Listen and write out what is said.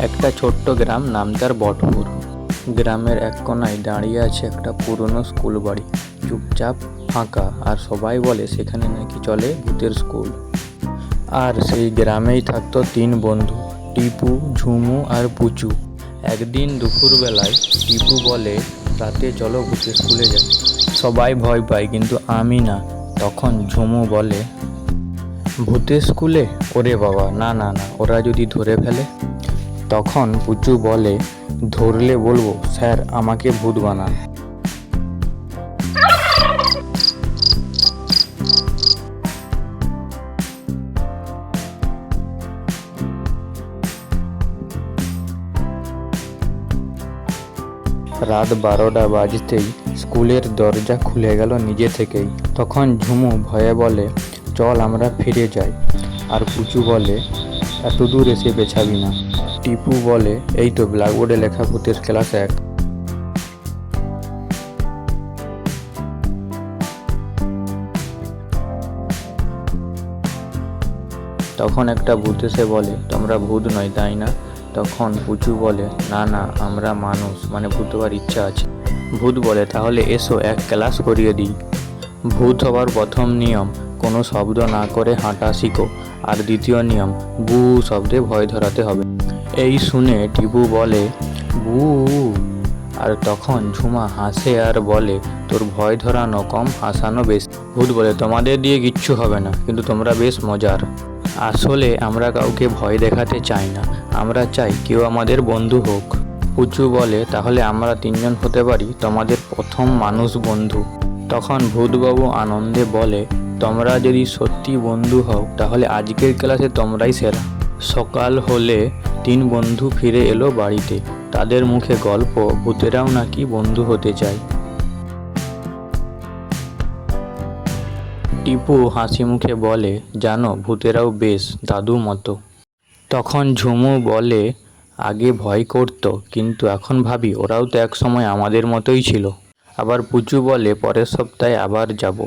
একটা ছোট্ট গ্রাম, নাম তার বটপুর। গ্রামের এক কোনায় দাঁড়িয়ে আছে একটা পুরনো স্কুল বাড়ি, চুপচাপ ফাঁকা। আর সবাই বলে সেখানে নাকি চলে ভূতের স্কুল। আর সেই গ্রামেই থাকতো তিন বন্ধু, টিপু, ঝুমু আর পুচু। একদিন দুপুরবেলায় টিপু বলে, রাতে চলো ভূতের স্কুলে যাই। সবাই ভয় পায়, কিন্তু আমি না। তখন ঝুমু বলে, ভূতের স্কুলে? ওরে বাবা, না না না, ওরা যদি ধরে ফেলে? তখন পুচু বলে, ধরলে বলবো স্যার আমাকে ভূত বানান। রাত 12টা বাজতেই স্কুলের দরজা খুলে গেল নিজে থেকেই। তখন ঝুমু ভয়ে বলে, চল আমরা ফিরে যাই। আর পুচু বলে, এত দূর এসে বেছাবি না। টিপু বলে, এই তো ব্ল্যাকবোর্ডে লেখা ভূতের ক্লাস 1। তখন একটা ভূত এসে বলে, তোমরা ভূত নয় তাই না? তখন পুচু বলে, না না, আমরা মানুষ, মানে ভূত হওয়ার ইচ্ছা আছে। ভূত বলে, তাহলে এসো এক ক্লাস করিয়ে দিই। ভূত হওয়ার প্রথম নিয়ম, কোনো শব্দ না করে হাঁটা শিখো। আর দ্বিতীয় নিয়ম, বু শব্দে ভয় ধরাতে হবে। এই শুনে টিপু বলে, বু। আর তখন ঝুমা হাসে আর বলে, তোর ভয় ধরানো কম, হাসানো বেশি। ভূত বলে, তোমাদের দিয়ে কিচ্ছু হবে না, কিন্তু তোমরা বেশ মজার। আসলে আমরা কাউকে ভয় দেখাতে চাই না, আমরা চাই কেউ আমাদের বন্ধু হোক। পুচু বলে, তাহলে আমরা তিনজন হতে পারি তোমাদের প্রথম মানুষ বন্ধু। তখন ভূতবাবু আনন্দে বলে, তোমরা যদি সত্যি বন্ধু হও তাহলে আজকের ক্লাসে তোমরাই সেরা। সকাল হলে তিন বন্ধু ফিরে এলো বাড়িতে। তাদের মুখে গল্প, ভূতেরাও নাকি বন্ধু হতে চায়। টিপু হাসি মুখে বলে, জানো ভূতেরাও বেশ দাদু মতো। তখন ঝুমু বলে, আগে ভয় করতো, কিন্তু এখন ভাবি ওরাও তো এক সময় আমাদের মতোই ছিল। আবার পুচু বলে, পরের সপ্তাহে আবার যাব।